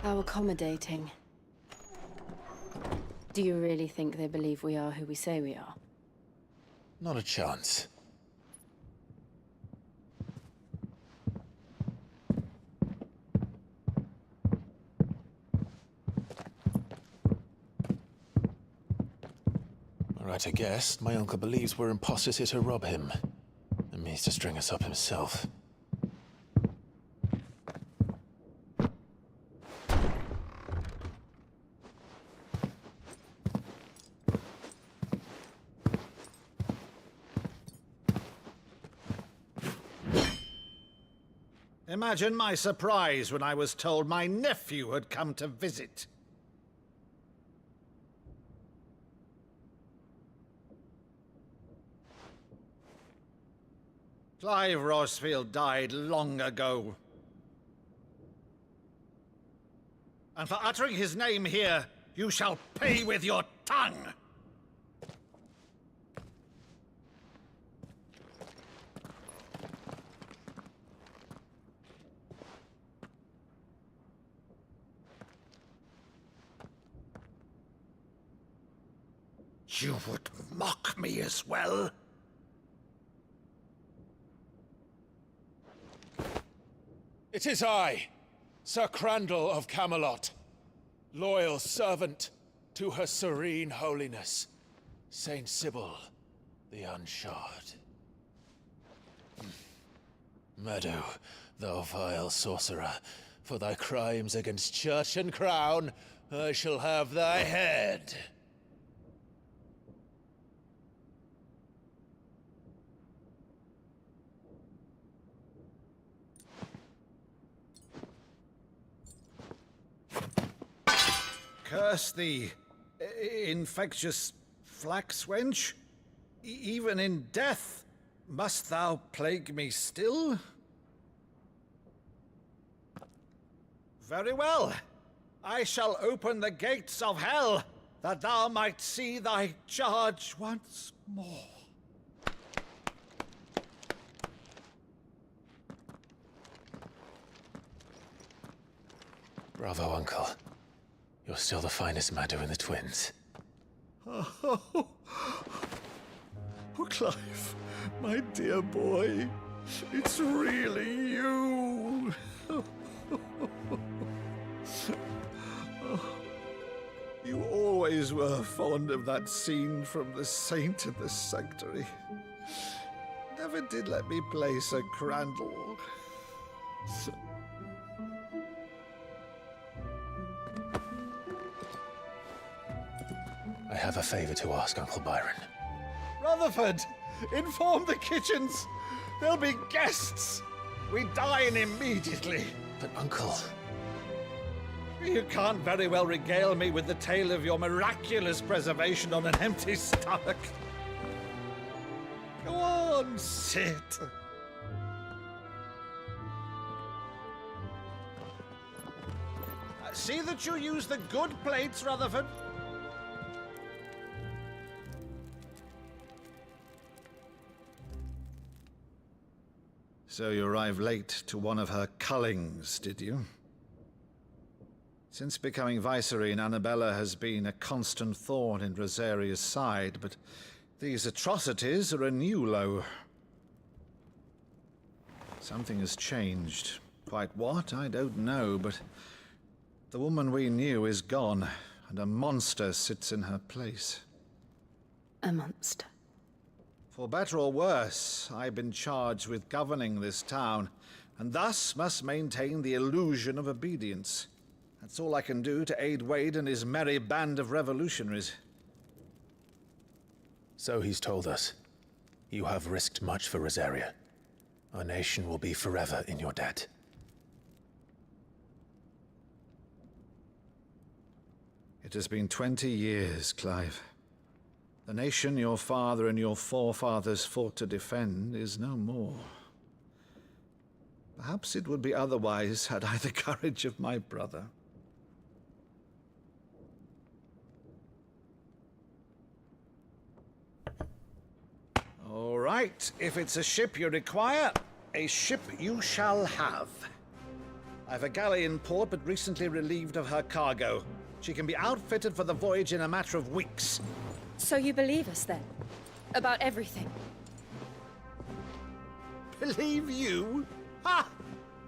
How accommodating. Do you really think they believe we are who we say we are? Not a chance. All right, I guess. My uncle believes we're imposters here to rob him. And means to string us up himself. Imagine my surprise when I was told my nephew had come to visit. Clive Rosfield died long ago. And for uttering his name here, you shall pay with your tongue! You would mock me as well? It is I, Sir Crandall of Camelot, loyal servant to Her Serene Holiness, Saint Sybil the Unshod. Meadow, thou vile sorcerer, for thy crimes against church and crown, I shall have thy head. Curse thee, infectious flax wench. Even in death, must thou plague me still? Very well. I shall open the gates of hell, that thou might see thy charge once more. Bravo, Uncle. You're still the finest Meadow in the twins. Oh, Clive, my dear boy, it's really you. You always were fond of that scene from The Saint in the Sanctuary. Never did let me play Sir Crandall. I have a favor to ask, Uncle Byron. Rutherford, inform the kitchens. There'll be guests. We dine immediately. But, Uncle... You can't very well regale me with the tale of your miraculous preservation on an empty stomach. Go on, sit. See that you use the good plates, Rutherford. So you arrived late to one of her cullings, did you? Since becoming Vicereine, Annabella has been a constant thorn in Rosaria's side, but these atrocities are a new low. Something has changed. Quite what, I don't know, but the woman we knew is gone, and a monster sits in her place. A monster? For better or worse, I've been charged with governing this town, and thus must maintain the illusion of obedience. That's all I can do to aid Wade and his merry band of revolutionaries. So he's told us. You have risked much for Rosaria. Our nation will be forever in your debt. It has been 20 years, Clive. The nation your father and your forefathers fought to defend is no more. Perhaps it would be otherwise had I the courage of my brother. All right, if it's a ship you require, a ship you shall have. I've a galley in port, but recently relieved of her cargo. She can be outfitted for the voyage in a matter of weeks. So you believe us, then? About everything? Believe you? Ha!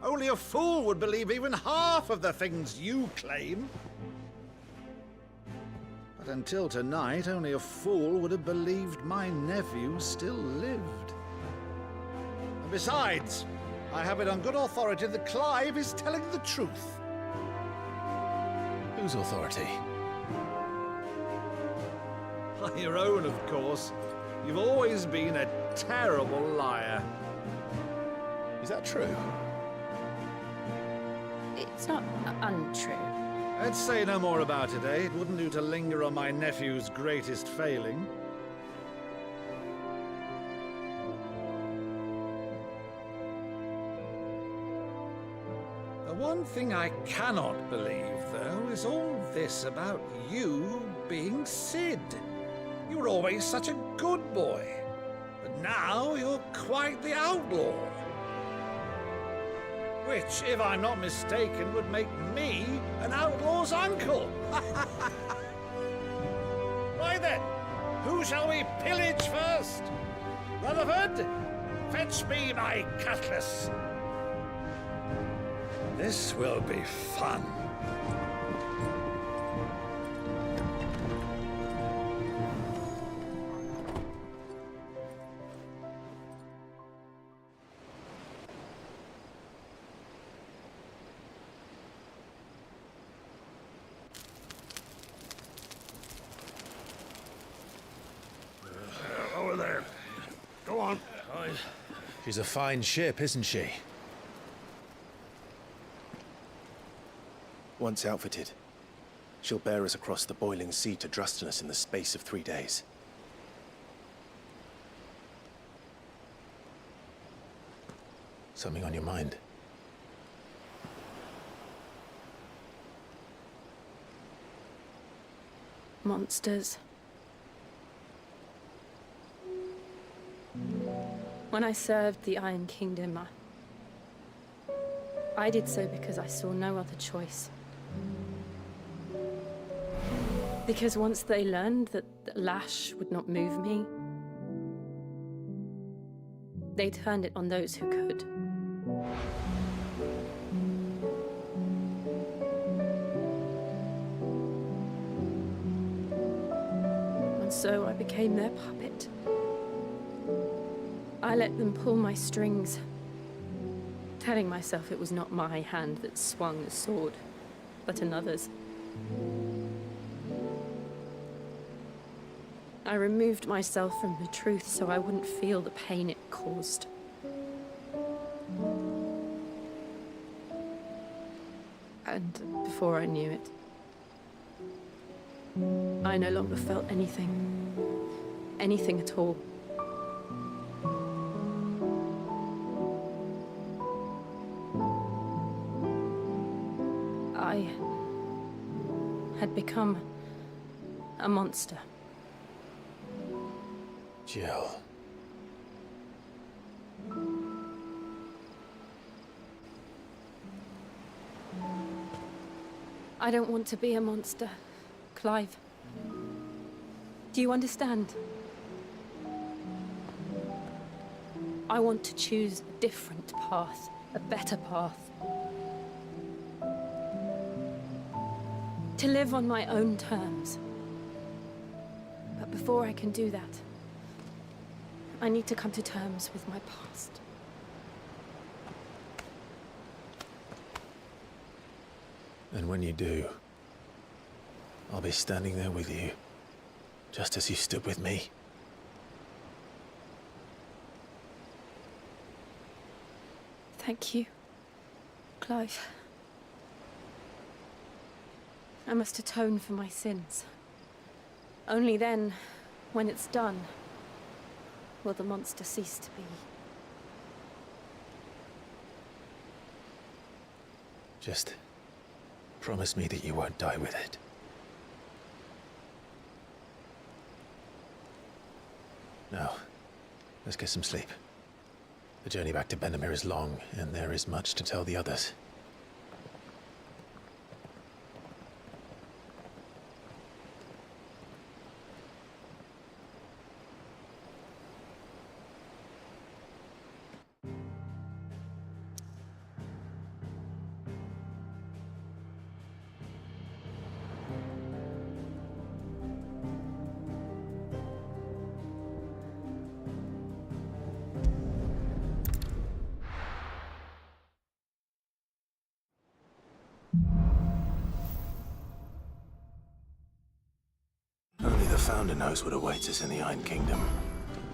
Only a fool would believe even half of the things you claim. But until tonight, only a fool would have believed my nephew still lived. And besides, I have it on good authority that Clive is telling the truth. Whose authority? Your own, of course. You've always been a terrible liar. Is that true? It's not untrue. Let's say no more about it, eh? It wouldn't do to linger on my nephew's greatest failing. one thing I cannot believe, though, is all this about you being Cid. You were always such a good boy, but now you're quite the outlaw. Which, if I'm not mistaken, would make me an outlaw's uncle. Why then, who shall we pillage first? Rutherford, fetch me my cutlass. This will be fun. Over there. Go on. She's a fine ship, isn't she? Once outfitted, she'll bear us across the boiling sea to Drustinus in the space of 3 days. Something on your mind? Monsters. When I served the Iron Kingdom, I did so because I saw no other choice. Because once they learned that the lash would not move me, they turned it on those who could. And so I became their puppet. I let them pull my strings, telling myself it was not my hand that swung the sword, but another's. I removed myself from the truth so I wouldn't feel the pain it caused. And before I knew it, I no longer felt anything at all. I had become a monster. Jill. I don't want to be a monster, Clive. Do you understand? I want to choose a different path, a better path. To live on my own terms. But before I can do that, I need to come to terms with my past. And when you do, I'll be standing there with you, just as you stood with me. Thank you, Clive. I must atone for my sins. Only then, when it's done, will the monster cease to be. Just promise me that you won't die with it. Now, let's get some sleep. The journey back to Benamir is long, and there is much to tell the others. Only the Founder knows what awaits us in the Iron Kingdom.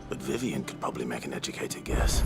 But Vivian could probably make an educated guess.